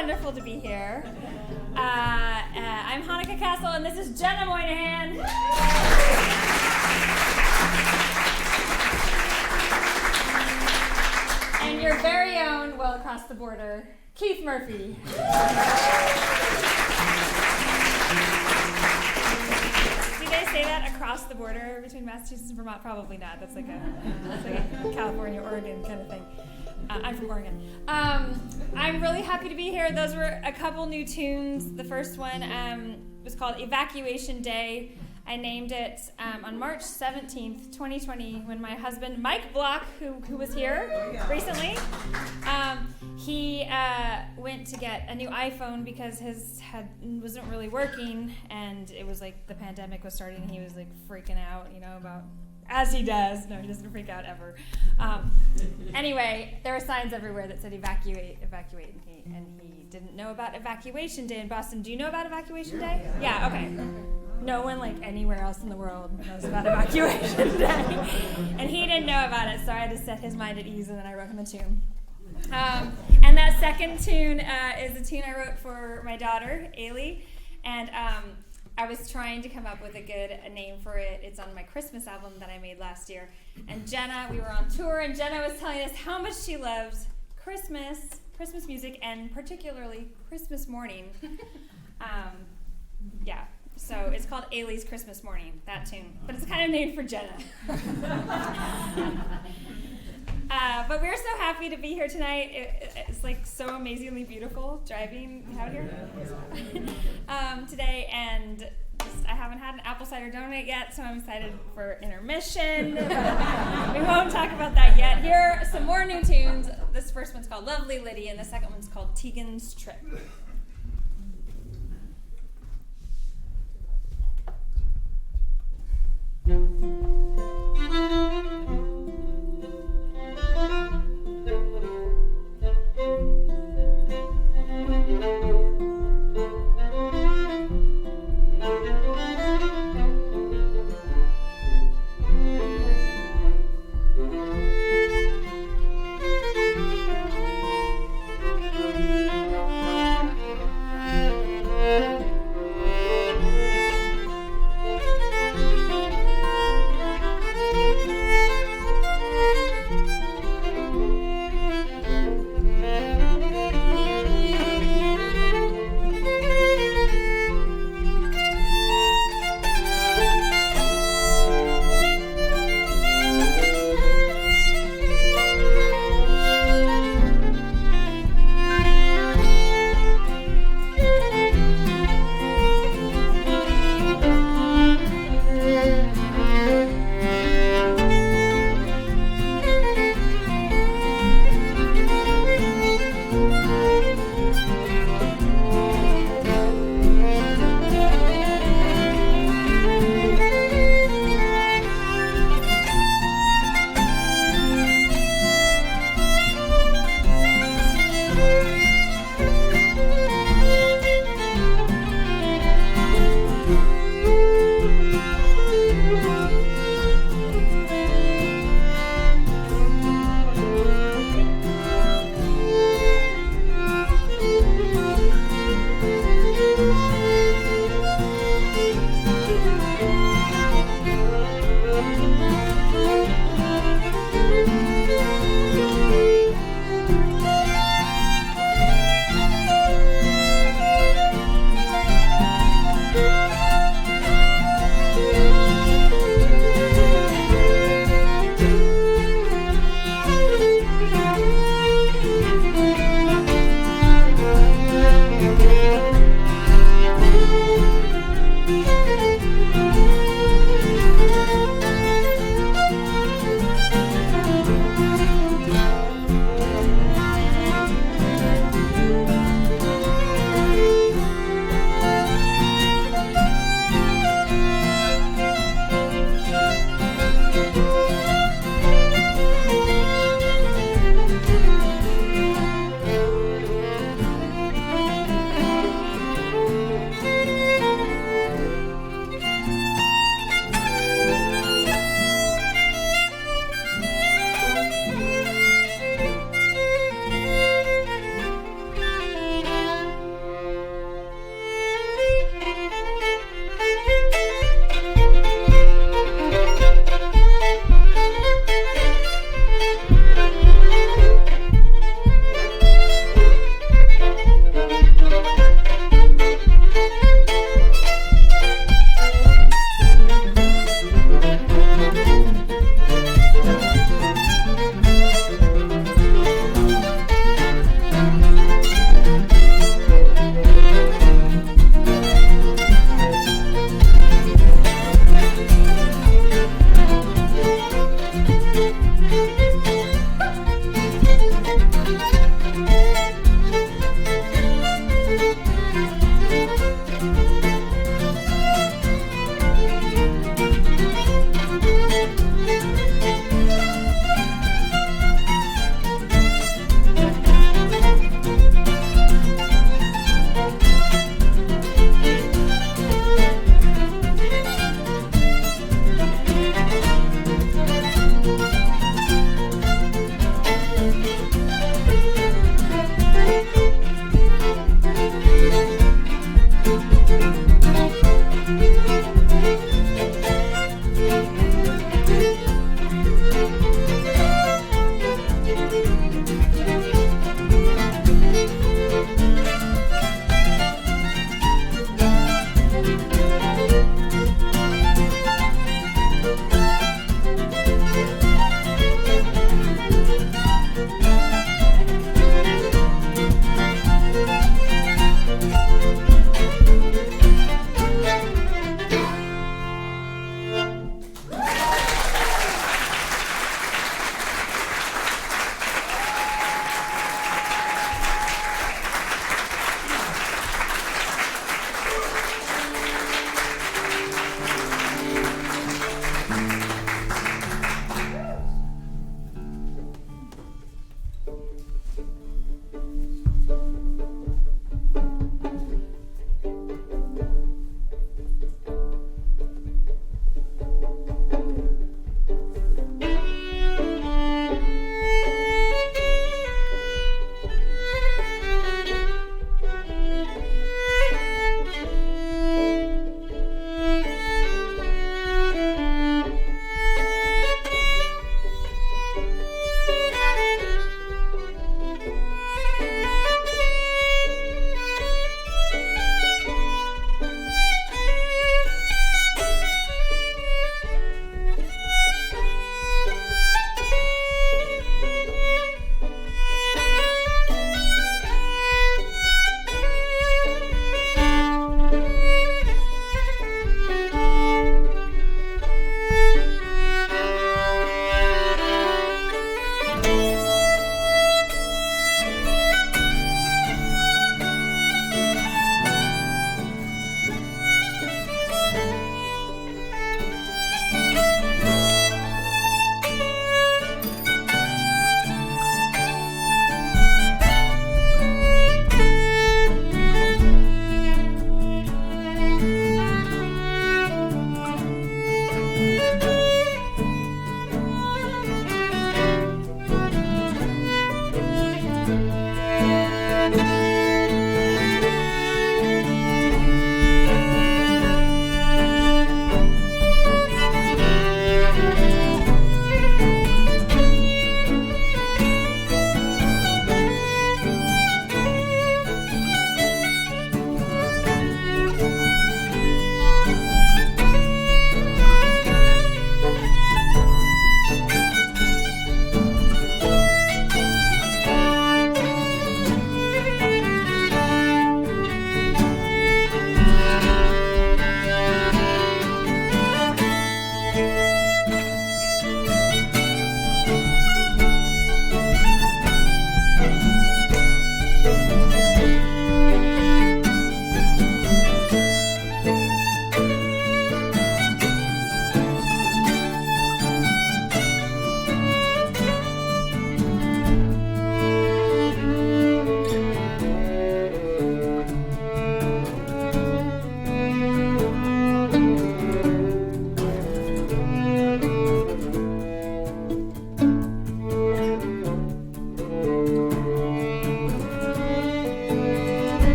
wonderful to be here. I'm Hanneke Cassel, and this is Jenna Moynihan. And your very own, well across the border, Keith Murphy. Do you guys say that across the border between Massachusetts and Vermont? Probably not. That's like a California, Oregon kind of thing. I'm from Oregon. I'm really happy to be here. Those were a couple new tunes. The first one was called Evacuation Day. I named it on March 17th, 2020, when my husband, Mike Block, who was here recently, he went to get a new iPhone because his wasn't really working, and it was like the pandemic was starting, and he was like freaking out, about, as he does. No, he doesn't freak out ever. Anyway, there were signs everywhere that said evacuate, and he didn't know about Evacuation Day in Boston. Do you know about Evacuation Day? Yeah, okay. No one anywhere else in the world knows about Evacuation Day. And he didn't know about it, so I had to set his mind at ease, and then I wrote him a tune. And that second tune is a tune I wrote for my daughter, Ailey, and I was trying to come up with a good name for it. It's on my Christmas album that I made last year. And Jenna, we were on tour, and Jenna was telling us how much she loves Christmas music, and particularly Christmas morning. Yeah. So it's called Ailey's Christmas Morning, that tune. But it's kind of named for Jenna. But we're so happy to be here tonight. It's so amazingly beautiful driving out here today. And I haven't had an apple cider donut yet, so I'm excited for intermission. But we won't talk about that yet. Here are some more new tunes. This first one's called Lovely Liddy, and the second one's called Tegan's Trip.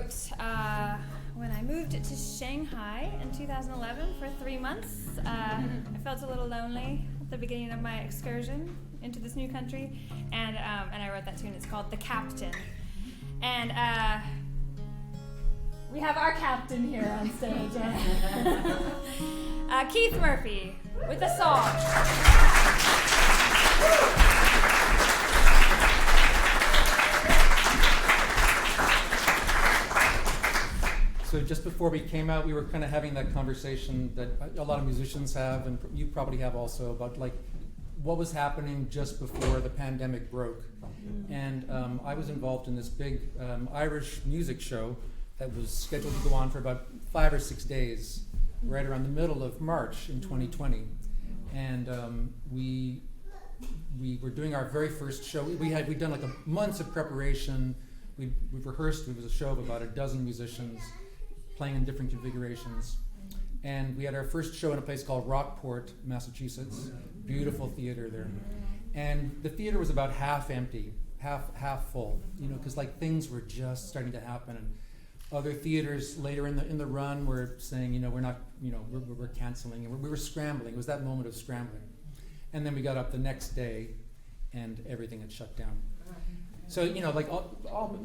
wrote when I moved to Shanghai in 2011 for 3 months. I felt a little lonely at the beginning of my excursion into this new country, and I wrote that tune. It's called "The Captain," and we have our captain here on stage, Keith Murphy, with a song. So just before we came out, we were kind of having that conversation that a lot of musicians have, and you probably have also, about like what was happening just before the pandemic broke. And I was involved in this big Irish music show that was scheduled to go on for about 5 or 6 days, right around the middle of March in 2020. And we were doing our very first show. We'd done like months of preparation. We rehearsed. It was a show of about a dozen musicians playing in different configurations. And we had our first show in a place called Rockport, Massachusetts. Beautiful theater there. And the theater was about half empty, half full, because like things were just starting to happen. And other theaters later in the run were saying, we're not, we're canceling. And we were scrambling. It was that moment of scrambling. And then we got up the next day and everything had shut down. So, like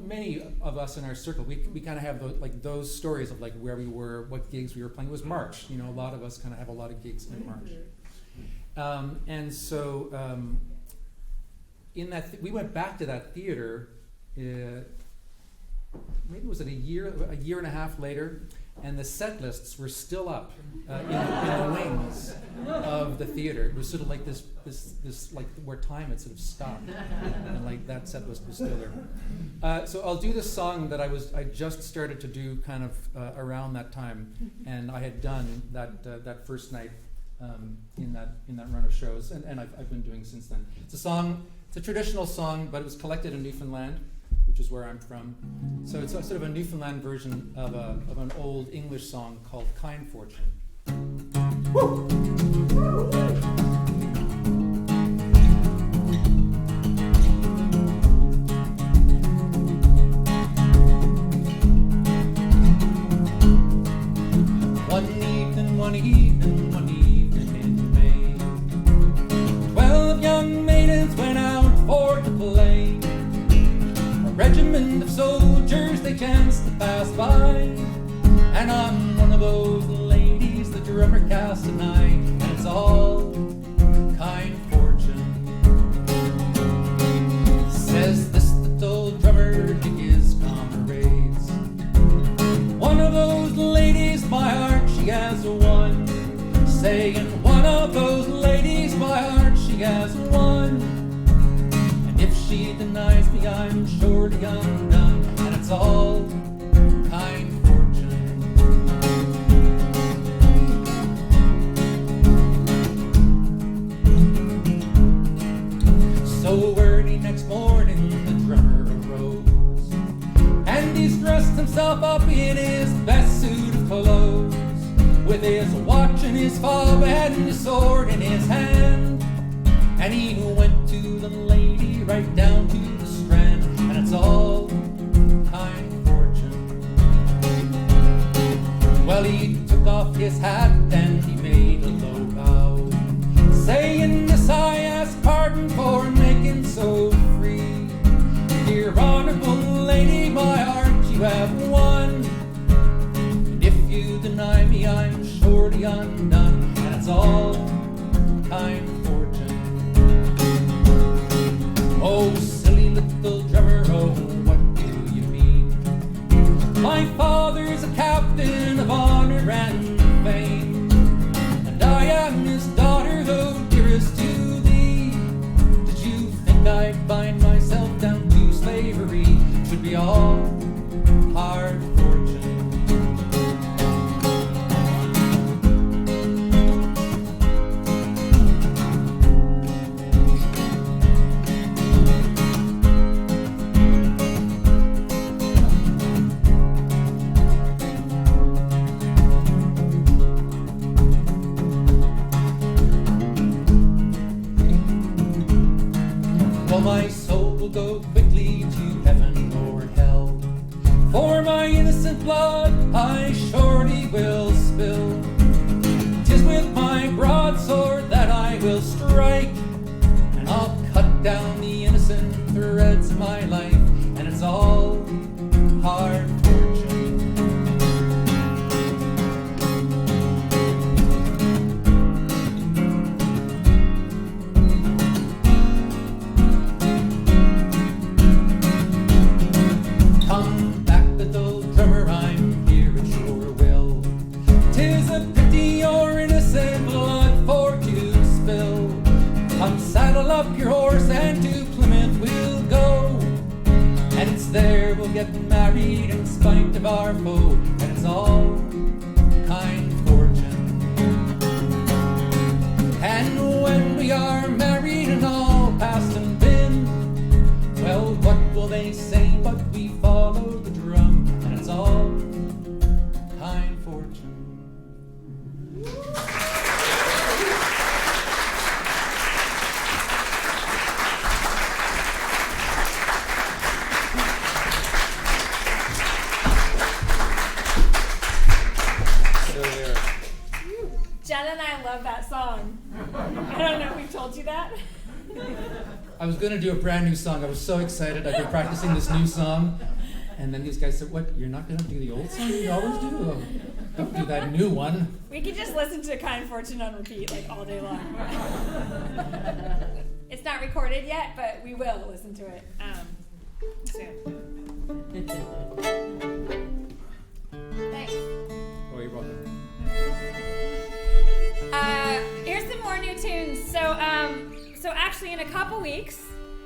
many of us in our circle, we kind of have those stories of like where we were, what gigs we were playing. It was March. A lot of us kind of have a lot of gigs in March. And so in that, we went back to that theater, maybe was it a year and a half later, and the set lists were still up in the wings of the theater. It was sort of like this like where time had sort of stopped, and like that set list was still there. So I'll do this song that I just started to do kind of around that time, and I had done that first night in that run of shows, and I've been doing since then. It's a song. It's a traditional song, but it was collected in Newfoundland, which is where I'm from. So it's sort of a Newfoundland version of an old English song called Kind Fortune. Woo! One evening in May, 12 young maidens went out for to play. A regiment of soldiers they chanced to pass by, and on one of those ladies the drummer cast an eye, and it's all kind fortune. Says this little drummer to his comrades, one of those ladies my heart she has won. Saying one of those ladies my heart she has won. And if she denies me I'm surely undone, and it's all kind fortune. So early next morning the drummer arose, and he's dressed himself up in his best suit of clothes, with his watch in his fob and his sword in his hand. And he went to the lady right down to the strand, and it's all kind fortune. Well, he took off his hat and he made a low bow, saying, "Miss, I ask pardon for making so free. Dear honorable lady, my heart you have won. And if you deny me, I'm surely undone, and it's all kind fortune." Oh, silly little drummer, oh, what do you mean? My father's a captain of honor and fame, and I am his daughter, though dearest to thee. Did you think I'd bind myself down to slavery? Should be all hard fortune. blood I surely will spill. 'Tis with my broadsword that I will strike, and I'll cut down the innocent threads of my life, and it's all hard fortune. Come back, little drummer, I'm here at your will. 'Tis a pity your innocent blood for to spill. Come saddle up your horse and to Plymouth we'll go, and it's there we'll get married in spite of our foe, and it's all kind fortune. And when we are married and all past and been, well, what will they say but we follow the drum, and it's all kind fortune. So there. Jen and I love that song. I don't know if we've told you that. I was going to do a brand new song. I was so excited. I've been practicing this new song. And then these guys said, what, you're not going to do the old song you always do? Oh, don't do that new one. We could just listen to Kind Fortune on repeat like all day long. It's not recorded yet, but we will listen to it soon. Thanks. Oh, you're welcome. Here's some more new tunes. So actually in a couple weeks,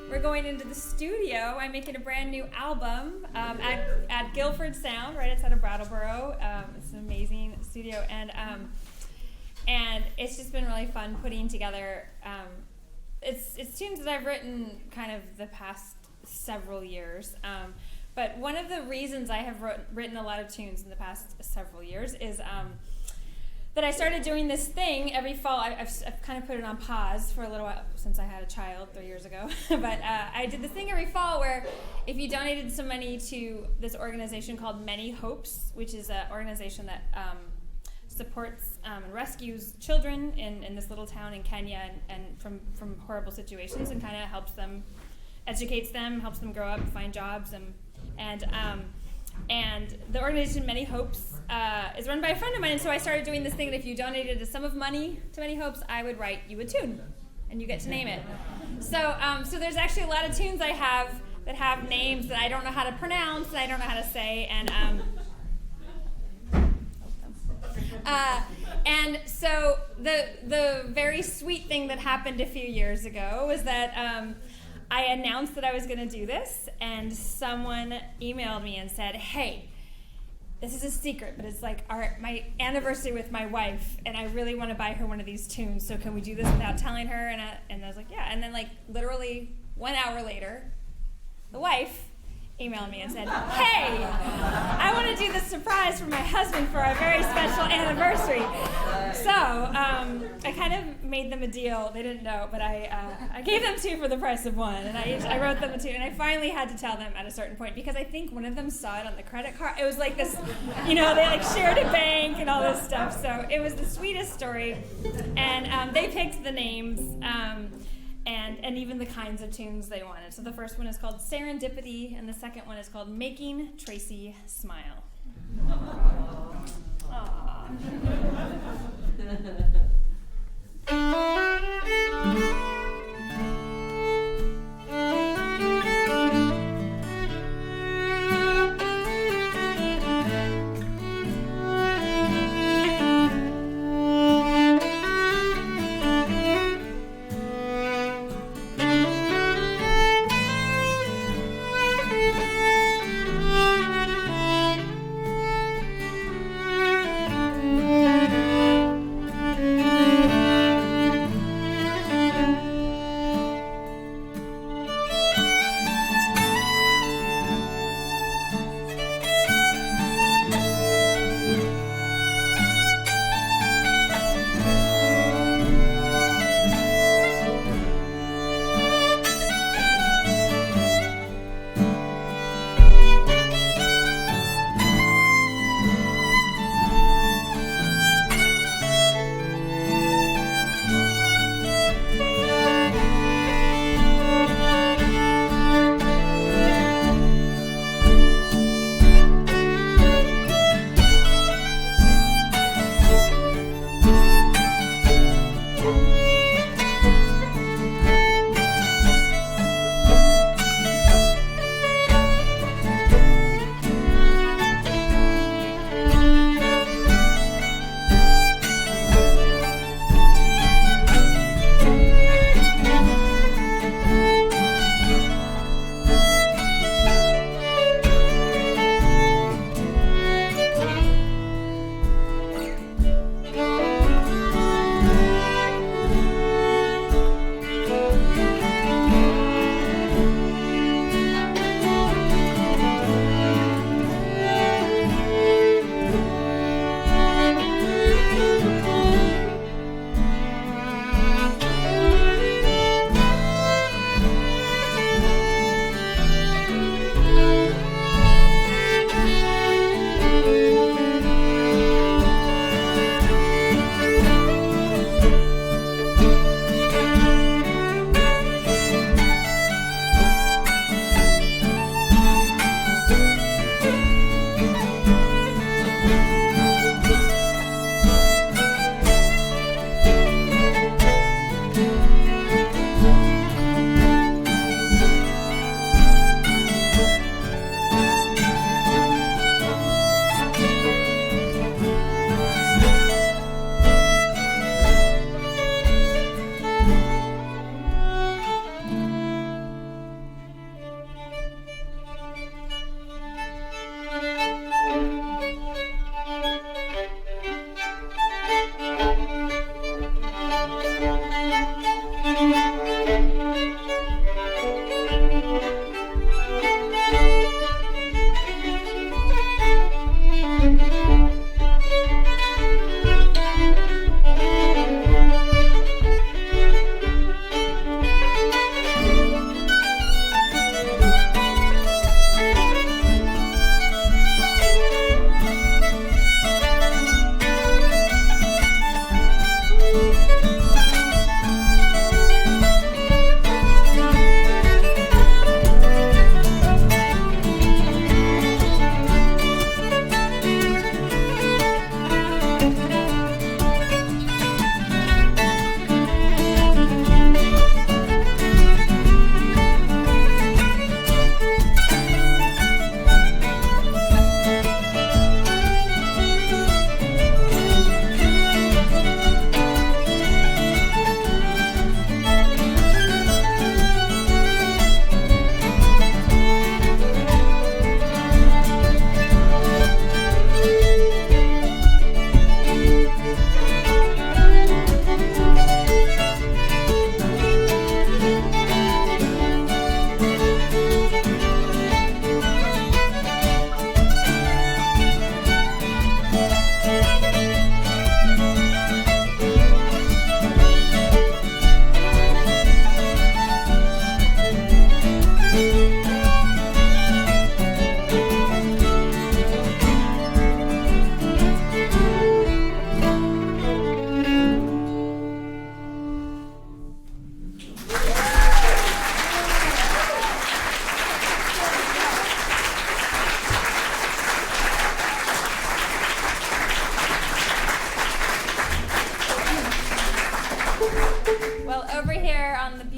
we're going into the studio. I'm making a brand new album at Guilford Sound, right outside of Brattleboro. It's an amazing studio, and it's just been really fun putting together. It's tunes that I've written kind of the past several years. But one of the reasons I have written a lot of tunes in the past several years is that I started doing this thing every fall. I've kind of put it on pause for a little while since I had a child 3 years ago. But I did this thing every fall where if you donated some money to this organization called Many Hopes, which is an organization that supports and rescues children in this little town in Kenya and from horrible situations, and kind of helps them, educates them, helps them grow up, find jobs, and the organization Many Hopes is run by a friend of mine, and so I started doing this thing that if you donated a sum of money to Many Hopes, I would write you a tune, and you get to name it. So there's actually a lot of tunes I have that have names that I don't know how to pronounce, and I don't know how to say, and so the very sweet thing that happened a few years ago was that I announced that I was going to do this, and someone emailed me and said, hey, this is a secret, but it's like my anniversary with my wife, and I really want to buy her one of these tunes, so can we do this without telling her? And I was like, yeah. And then like literally 1 hour later, the wife emailed me and said, hey, I want to do this surprise for my husband for our very special anniversary. So I kind of made them a deal. They didn't know, but I gave them two for the price of one, and I wrote them a two, and I finally had to tell them at a certain point because I think one of them saw it on the credit card. It was like this, they like shared a bank and all this stuff. So it was the sweetest story, and they picked the names. And even the kinds of tunes they wanted. So the first one is called Serendipity, and the second one is called Making Tracy Smile. Aww.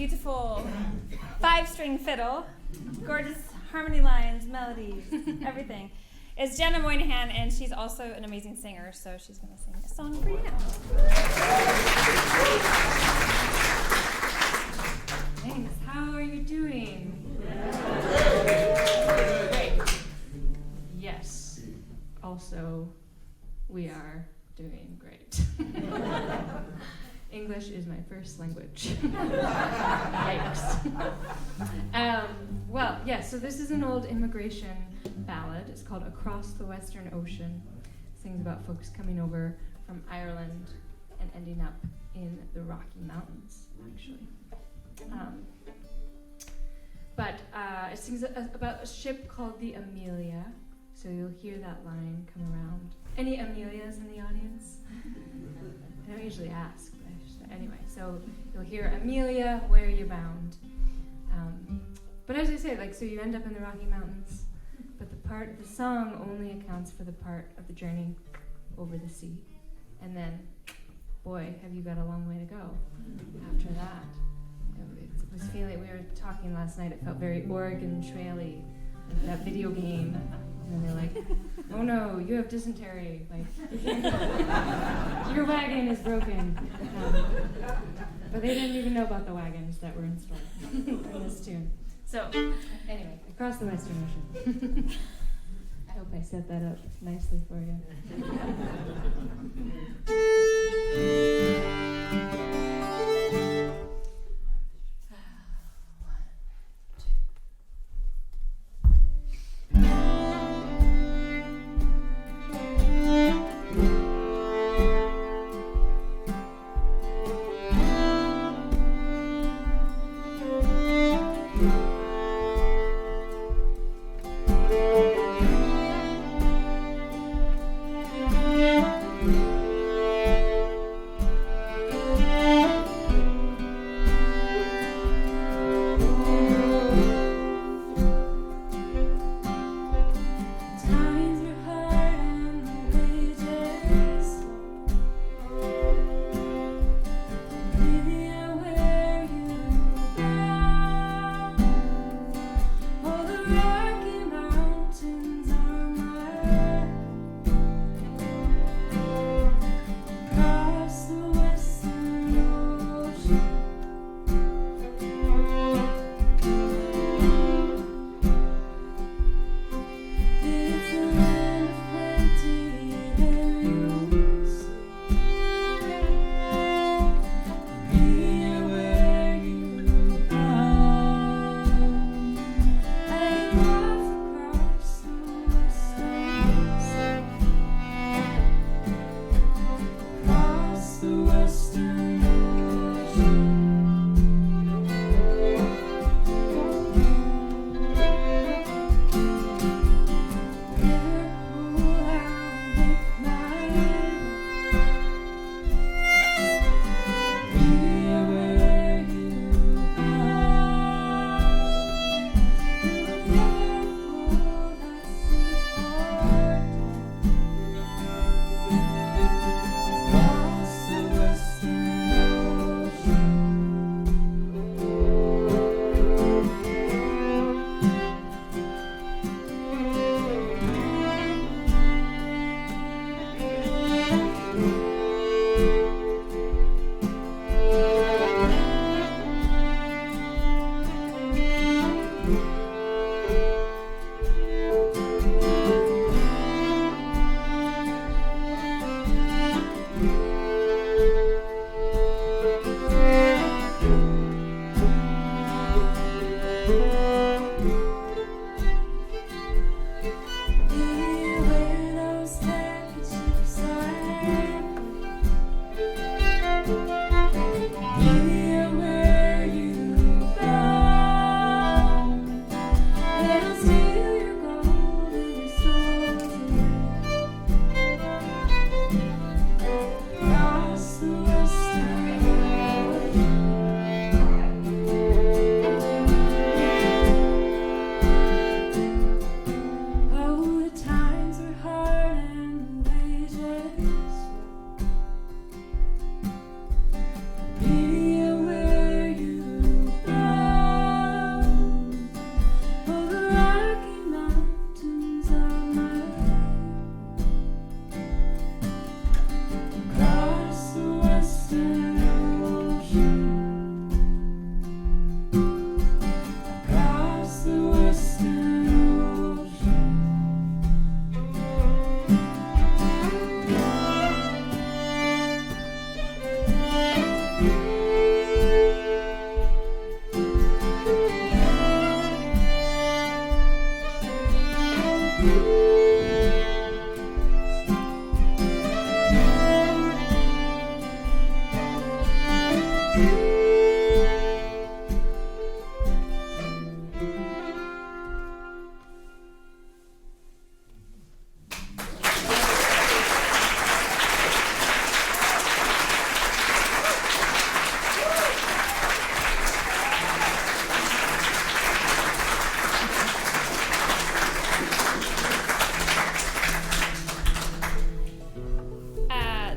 beautiful 5-string fiddle, gorgeous harmony lines, melodies, everything, is Jenna Moynihan, and she's also an amazing singer, so she's going to sing a song for you now. Thanks. How are you doing? Great. Yes. Also, we are doing great. English is my first language. Yikes. Well, yeah, so this is an old immigration ballad. It's called Across the Western Ocean. It sings about folks coming over from Ireland and ending up in the Rocky Mountains, actually. But it sings about a ship called the Amelia, so you'll hear that line come around. Any Amelias in the audience? I don't usually ask, but anyway, so you'll hear Amelia, where you bound? But as I say, like, so you end up in the Rocky Mountains, but the song only accounts for the part of the journey over the sea. And then, boy, have you got a long way to go after that. It was feeling, we were talking last night, it felt very Oregon Trail-y, like that video game. And they're like, oh no, you have dysentery. Like, your wagon is broken. But they didn't even know about the wagons that were installed in this tune. So, anyway, Across the Western Ocean. I hope I set that up nicely for you.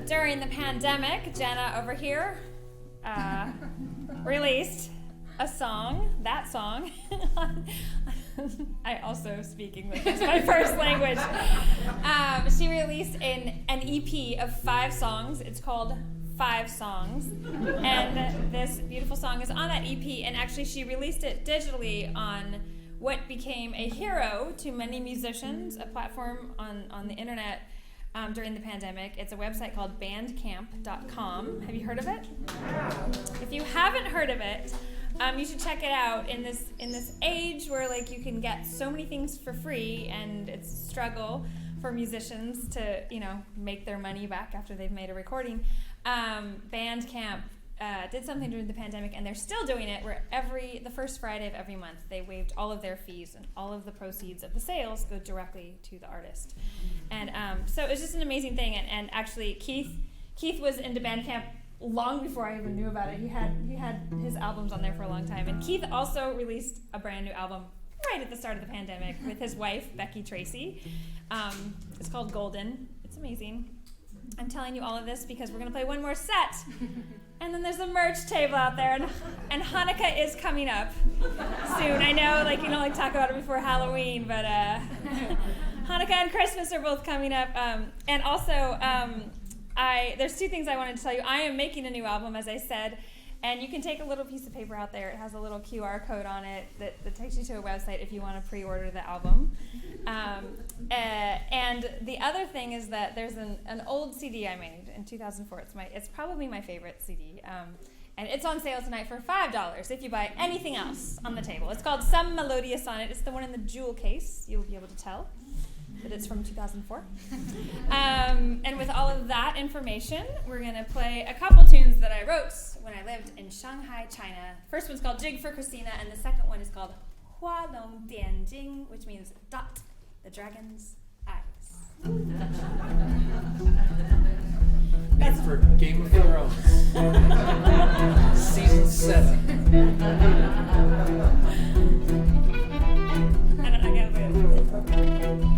during the pandemic, Jenna over here released a song, that song. I also speak English as my first language. She released an EP of 5 songs. It's called 5 Songs. And this beautiful song is on that EP. And actually, she released it digitally on what became a hero to many musicians, a platform on the internet during the pandemic. It's a website called bandcamp.com. Have you heard of it? If you haven't heard of it, you should check it out in this age where like you can get so many things for free, and it's a struggle for musicians to make their money back after they've made a recording. Bandcamp did something during the pandemic, and they're still doing it, where the first Friday of every month they waived all of their fees, and all of the proceeds of the sales go directly to the artist. And so it was just an amazing thing. And actually Keith was into Bandcamp long before I even knew about it. He had his albums on there for a long time. And Keith also released a brand new album right at the start of the pandemic with his wife, Becky Tracy. It's called Golden. It's amazing. I'm telling you all of this because we're going to play one more set. And then there's a merch table out there, and Hanneke is coming up soon. I know, like, you don't like talk about it before Halloween, but Hanneke and Christmas are both coming up. And also, there's 2 things I wanted to tell you. I am making a new album, as I said, and you can take a little piece of paper out there. It has a little QR code on it that takes you to a website if you want to pre-order the album. And the other thing is that there's an old CD I made in 2004. It's probably my favorite CD. And it's on sale tonight for $5 if you buy anything else on the table. It's called Some Melodious Sonnet. It's the one in the jewel case. You'll be able to tell that it's from 2004. And with all of that information, we're going to play a couple tunes that I wrote when I lived in Shanghai, China. The first one's called Jig for Christina, and the second one is called Hua Long Dian Jing, which means dot the dragon's eyes. That's for Game of Thrones. Season 7. I gotta play it.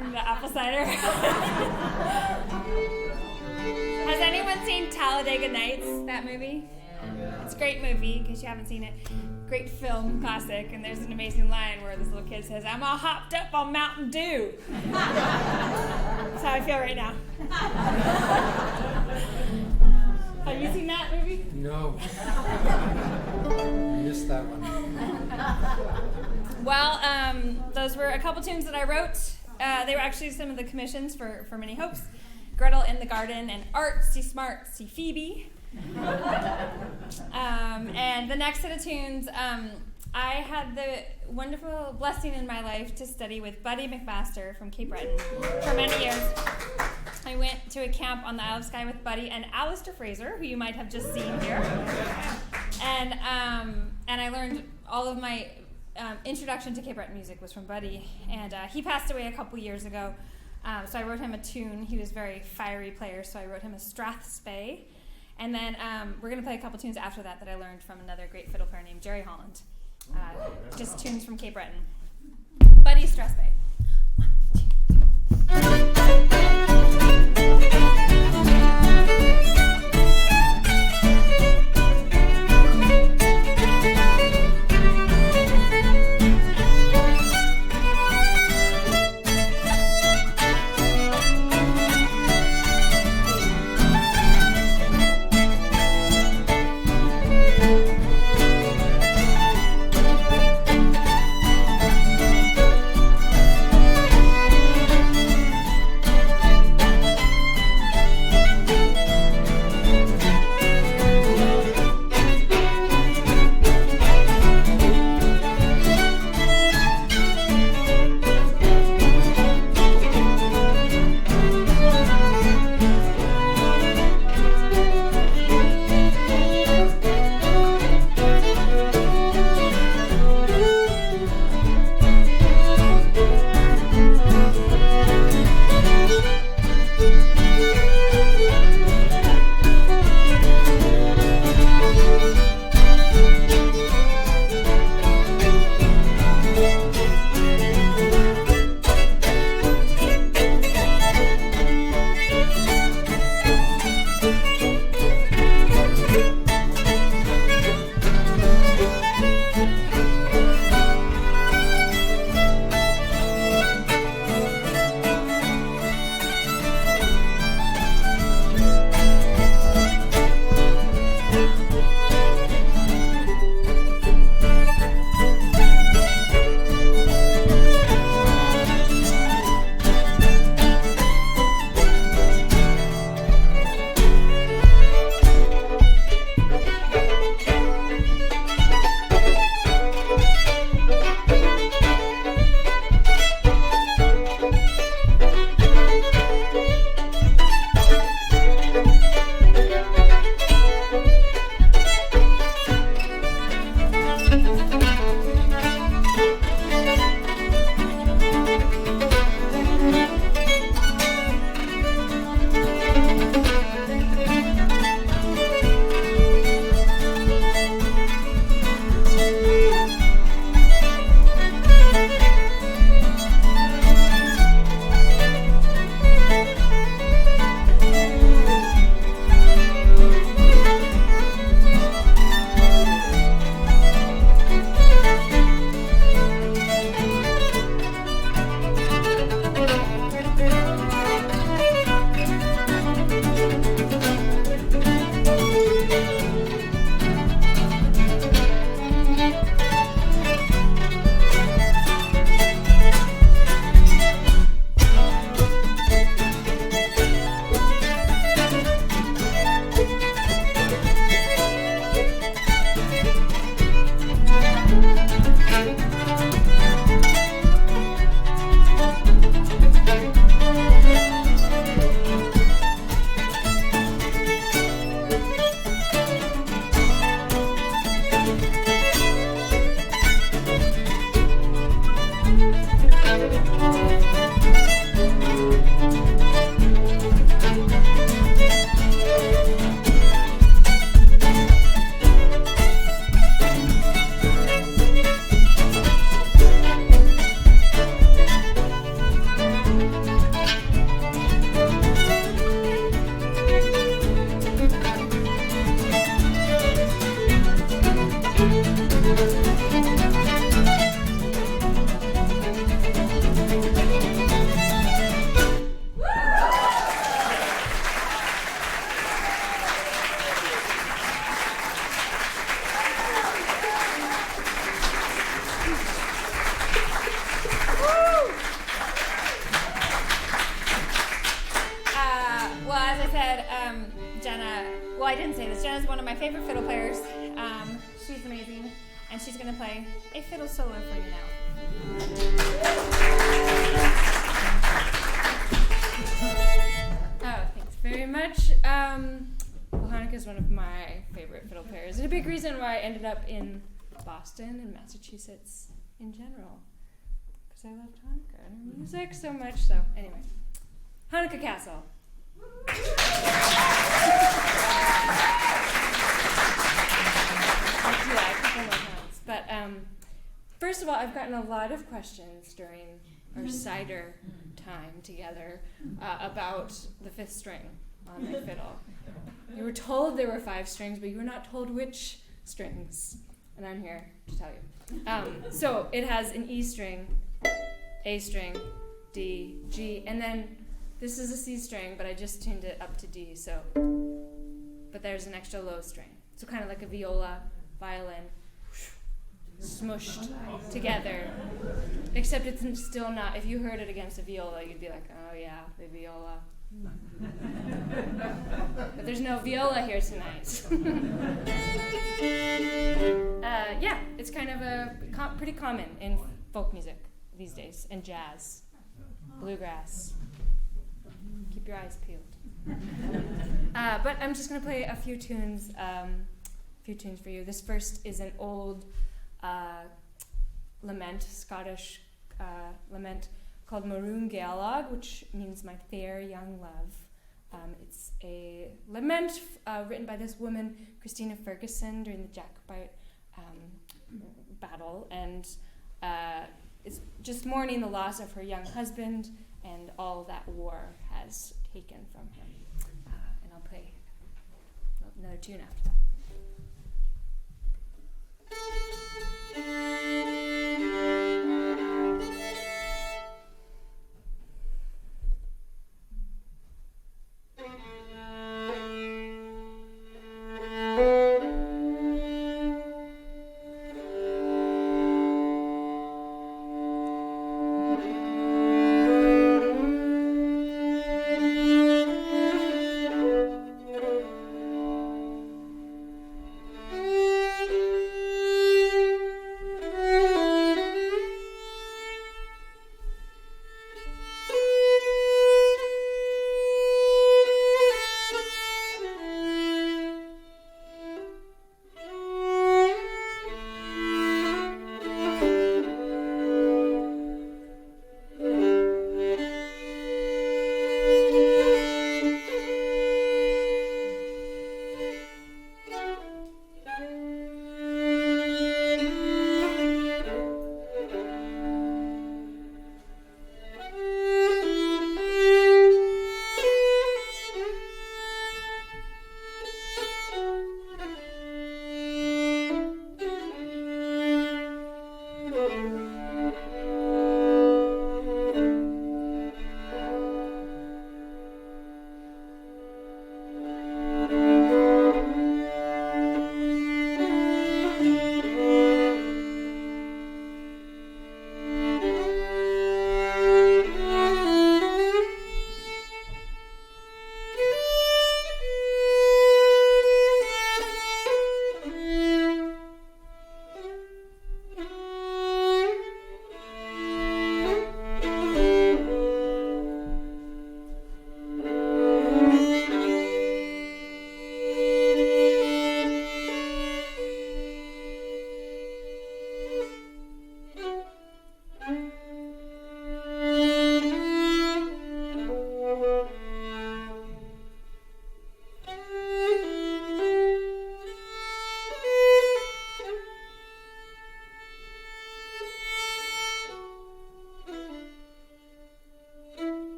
from the apple cider. Has anyone seen Talladega Nights, that movie? It's a great movie, in case you haven't seen it. Great film, classic, and there's an amazing line where this little kid says, "I'm all hopped up on Mountain Dew." That's how I feel right now. Have you seen that movie? No. Missed that one. Well, those were a couple tunes that I wrote. They were actually some of the commissions for Many Hopes. Gretel in the Garden and Artsy Smartsy Phoebe. And the next set of tunes, I had the wonderful blessing in my life to study with Buddy McMaster from Cape Breton for many years. I went to a camp on the Isle of Skye with Buddy and Alistair Fraser, who you might have just seen here. And I learned all of my introduction to Cape Breton music was from Buddy. And he passed away a couple years ago, so I wrote him a tune. He was a very fiery player, so I wrote him a Strathspey. And then we're going to play a couple tunes after that I learned from another great fiddle player named Jerry Holland. Just tunes from Cape Breton. Buddy Strathspey. 1, 2, 3. this. Jenna's one of my favorite fiddle players. She's amazing, and she's going to play a fiddle solo for you now. Oh, thanks very much. Well, Hanneke is one of my favorite fiddle players, and a big reason why I ended up in Boston and Massachusetts in general, because I loved Hanneke and her music so much. So anyway, Hanneke Cassel. I'll do that a couple more times. But first of all, I've gotten a lot of questions during our cider time together about the fifth string on my fiddle. You were told there were 5 strings, but you were not told which strings, and I'm here to tell you. So it has an E string, A string, D, G, and then this is a C string, but I just tuned it up to D, so, but there's an extra low string. So kind of like a viola, violin, smushed together. Except it's still not, if you heard it against a viola, you'd be like, oh yeah, the viola. But there's no viola here tonight. Yeah, it's kind of pretty common in folk music these days, and jazz, bluegrass. Keep your eyes peeled. But I'm just going to play a few tunes for you. This first is an old lament, Scottish lament called Maroon Gaelag, which means my fair young love. It's a lament written by this woman, Christina Ferguson, during the Jacobite battle, and it's just mourning the loss of her young husband and all that war has taken from him. And I'll play another tune after that.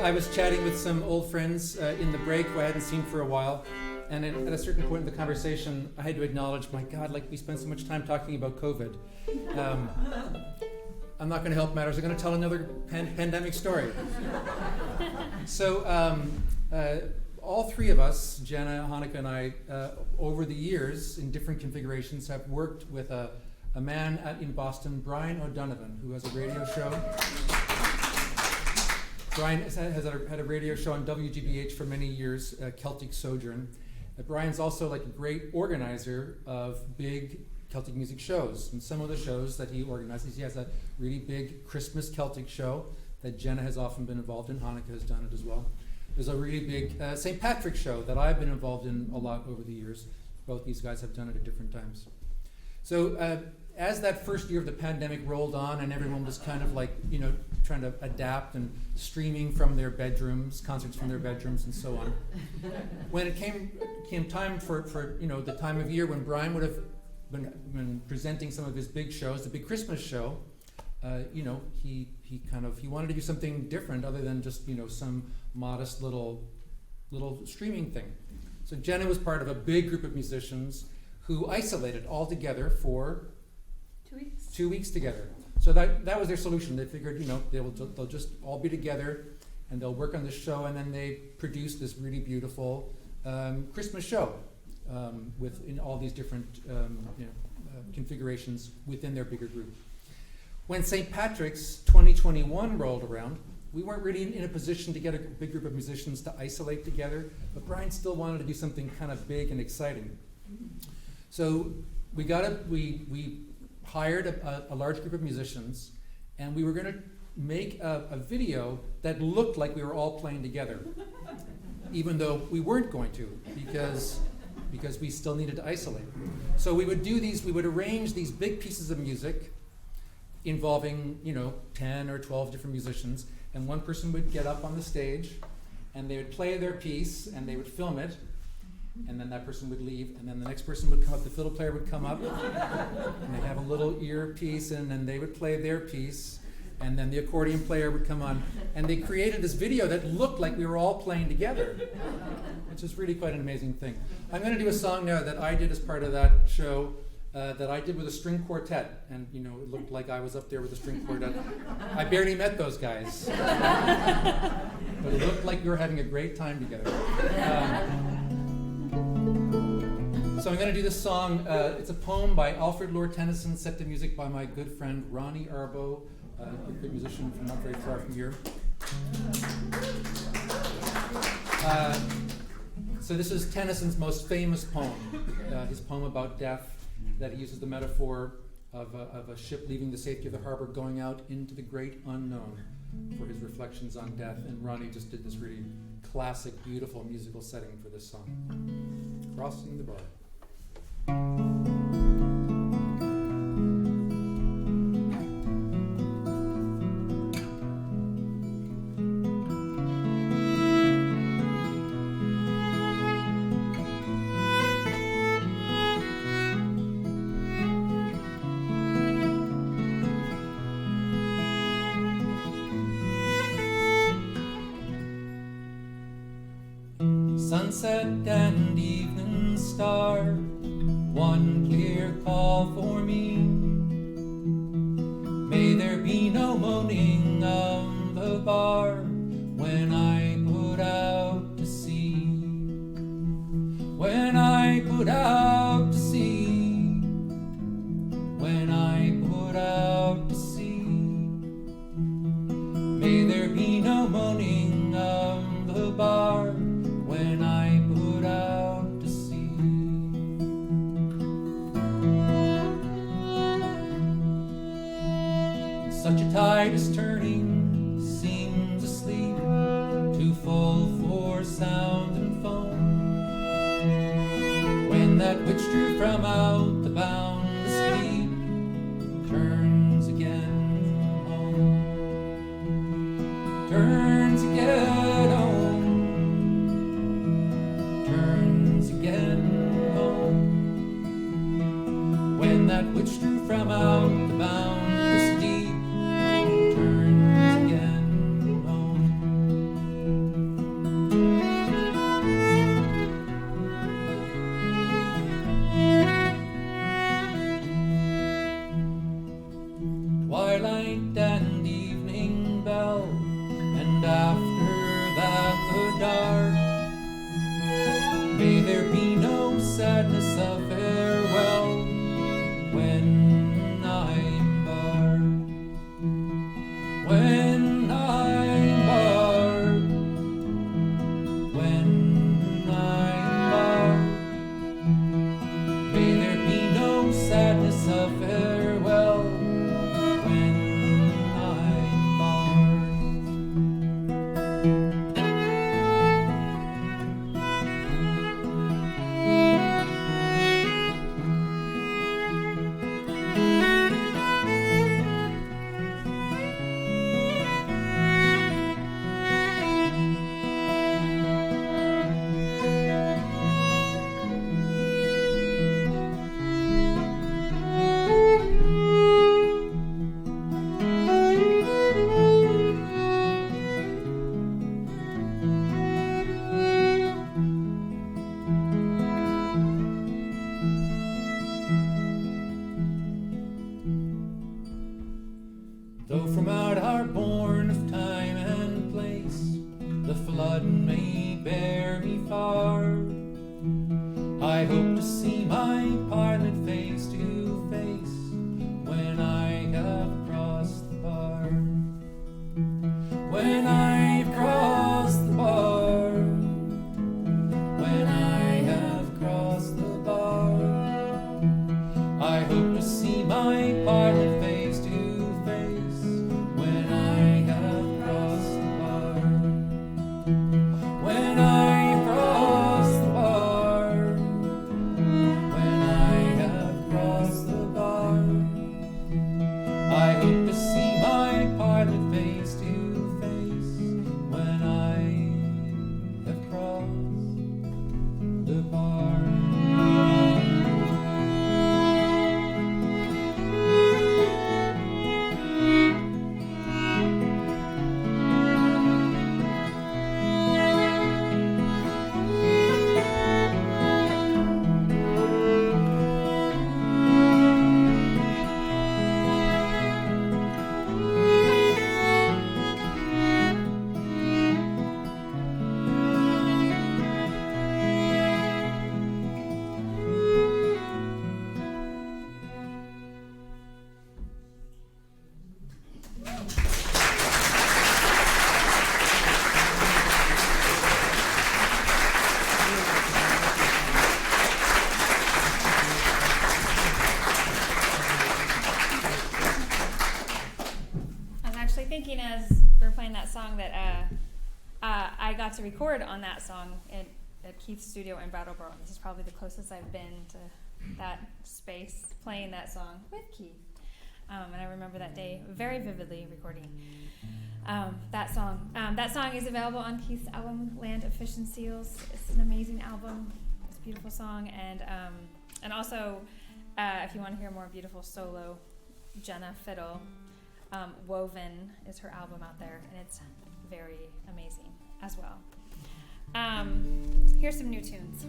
I was chatting with some old friends in the break who I hadn't seen for a while, and at a certain point in the conversation, I had to acknowledge, my God, like we spent so much time talking about COVID. I'm not going to help matters. I'm going to tell another pandemic story. So all three of us, Jenna, Hanneke, and I, over the years in different configurations, have worked with a man in Boston, Brian O'Donovan, who has a radio show. Brian has had a radio show on WGBH for many years, Celtic Sojourn. Brian's also like a great organizer of big Celtic music shows. And some of the shows that he organizes, he has a really big Christmas Celtic show that Jenna has often been involved in. Hanneke has done it as well. There's a really big St. Patrick's show that I've been involved in a lot over the years. Both these guys have done it at different times. So as that first year of the pandemic rolled on and everyone was kind of like, you know, trying to adapt and streaming from their bedrooms, concerts from their bedrooms and so on. When it came time for you know, the time of year when Brian would have been presenting some of his big shows, the big Christmas show, you know, he wanted to do something different other than just, you know, some modest little streaming thing. So Jenna was part of a big group of musicians who isolated all together for 2 weeks. 2 weeks together. So that was their solution. They figured, you know, they'll just all be together and they'll work on this show, and then they produced this really beautiful Christmas show with in all these different configurations within their bigger group. When St. Patrick's 2021 rolled around, we weren't really in a position to get a big group of musicians to isolate together, but Brian still wanted to do something kind of big and exciting. So we hired a large group of musicians, and we were going to make a video that looked like we were all playing together, even though we weren't going to, because we still needed to isolate. So we would arrange these big pieces of music involving, you know, 10 or 12 different musicians, and one person would get up on the stage, and they would play their piece, and they would film it, and then that person would leave, and then the next person would come up, the fiddle player would come up, and they'd have a little earpiece, and then they would play their piece, and then the accordion player would come on, and they created this video that looked like we were all playing together, which is really quite an amazing thing. I'm going to do a song now that I did as part of that show, that I did with a string quartet, and you know, it looked like I was up there with a string quartet. I barely met those guys, but it looked like we were having a great time together. So I'm going to do this song. It's a poem by Alfred Lord Tennyson, set to music by my good friend Ronnie Arbo, a good musician from not very far from here. So this is Tennyson's most famous poem, his poem about death, that he uses the metaphor of a ship leaving the safety of the harbor, going out into the great unknown for his reflections on death. And Ronnie just did this really classic, beautiful musical setting for this song. Crossing the Bar. Sunset and evening star, one clear call for me. May there be no moaning of the bar when I put out to sea. When I put out to sea. When I put out to sea. May there be no moaning of the bar when I put out to sea. Such a tide is turning, seems asleep, too full for sound and foam. When that which drew from out the boundless deep turns again home. Turns again home. Again home. When that which drew from out the boundless deep turns again home. Twilight and evening bell, and after that the dark. May there be no sadness of farewell when I embark. When I embark. When I embark. May there be no sadness of farewell when I embark. thinking as we were playing that song that I got to record on that song at Keith's studio in Brattleboro. This is probably the closest I've been to that space playing that song with Keith. And I remember that day very vividly recording that song. That song is available on Keith's album, Land of Fish and Seals. It's an amazing album. It's a beautiful song. And also, if you want to hear more beautiful solo Jenna fiddle, Woven is her album out there, and it's very amazing as well. Here's some new tunes.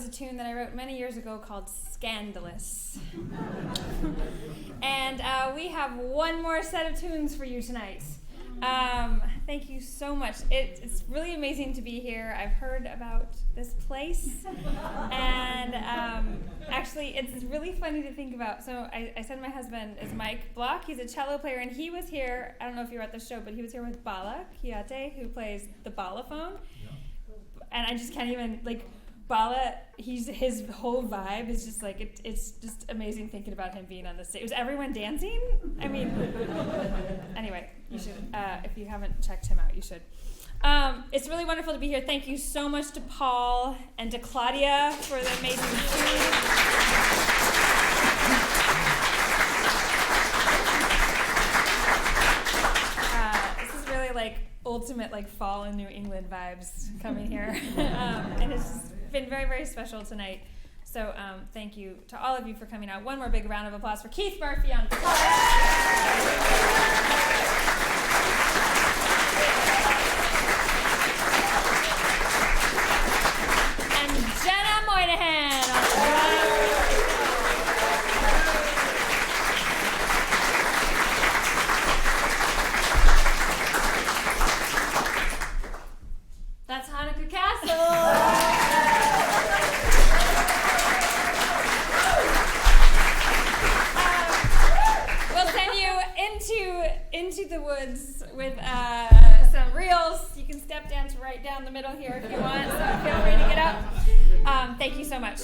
is a tune that I wrote many years ago called Scandalous. And we have one more set of tunes for you tonight. Thank you so much. It's really amazing to be here. I've heard about this place. And actually, it's really funny to think about. So I said my husband is Mike Block. He's a cello player, and he was here. I don't know if you were at the show, but he was here with Bala Kiate, who plays the balaphone. And I just can't even, like, Bala, his whole vibe is just like, it's just amazing thinking about him being on the stage. Was everyone dancing? I mean, anyway, you should, if you haven't checked him out, you should. It's really wonderful to be here. Thank you so much to Paul and to Claudia for the amazing food. This is really like ultimate like fall in New England vibes coming here. And it's just been very, very special tonight. So thank you to all of you for coming out. One more big round of applause for Keith Murphy on guitar. And Jenna Moynihan on the drums. That's Hanneke Cassel. We'll send you into the woods with some reels. You can step dance right down the middle here if you want, so feel free to get up. Thank you so much.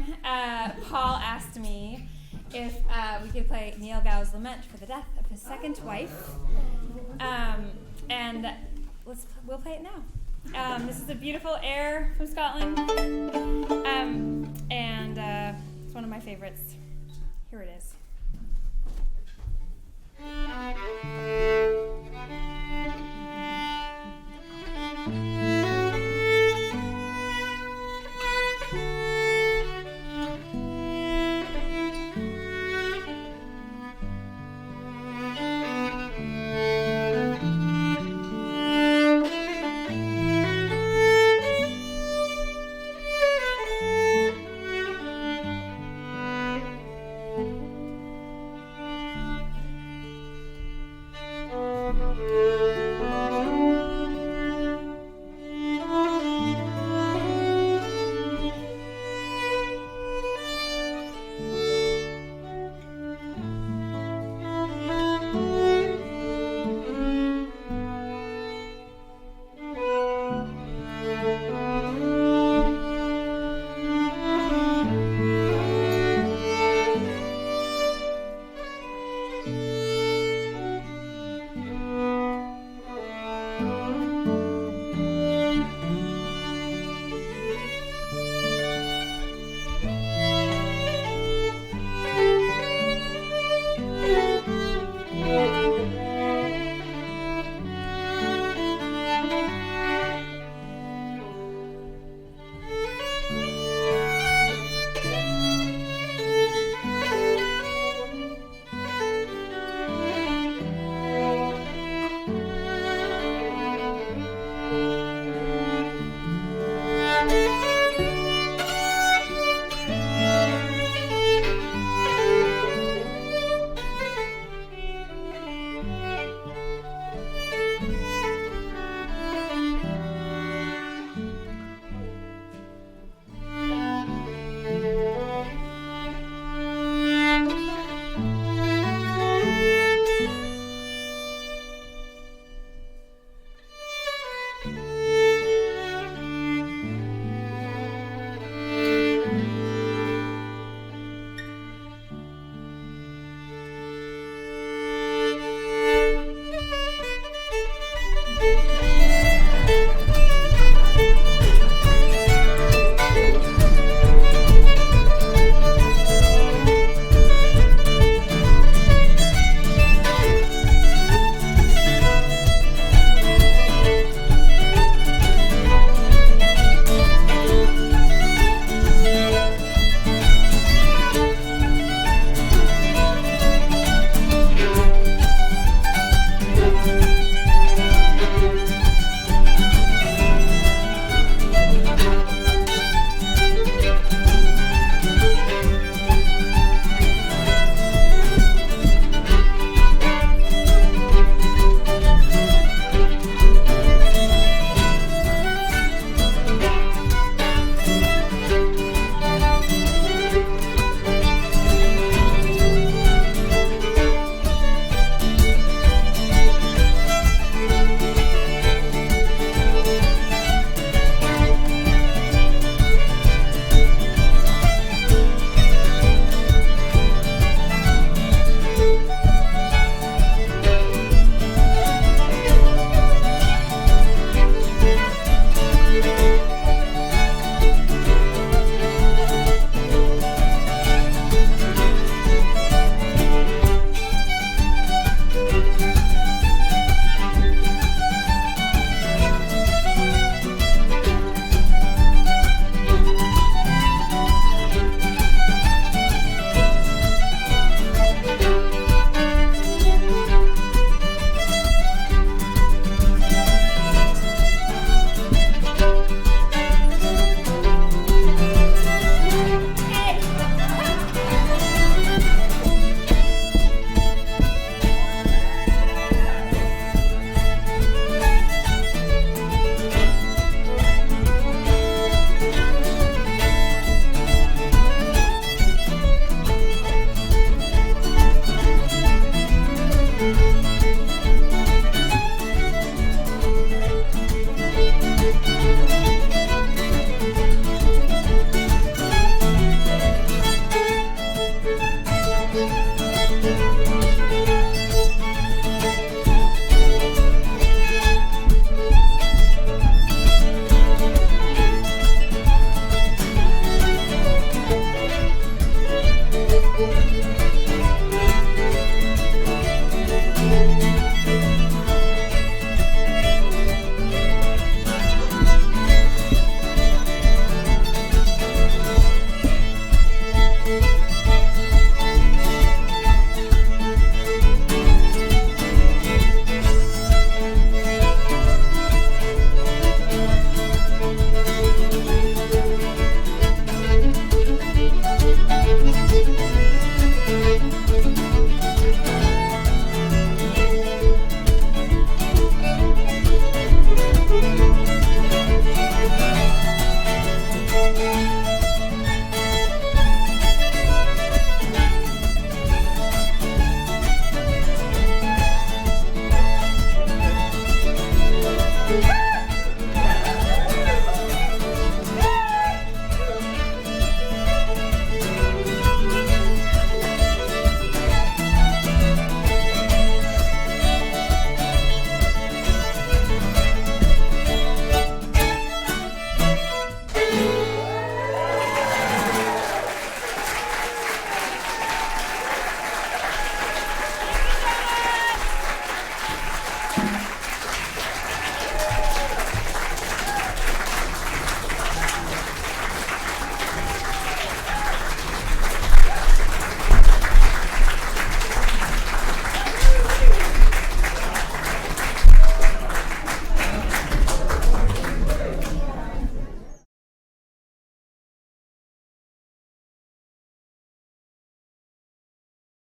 time, Paul asked me if we could play Neil Gow's Lament for the death of his second wife. And we'll play it now. This is a beautiful air from Scotland. And it's one of my favorites. Here it is.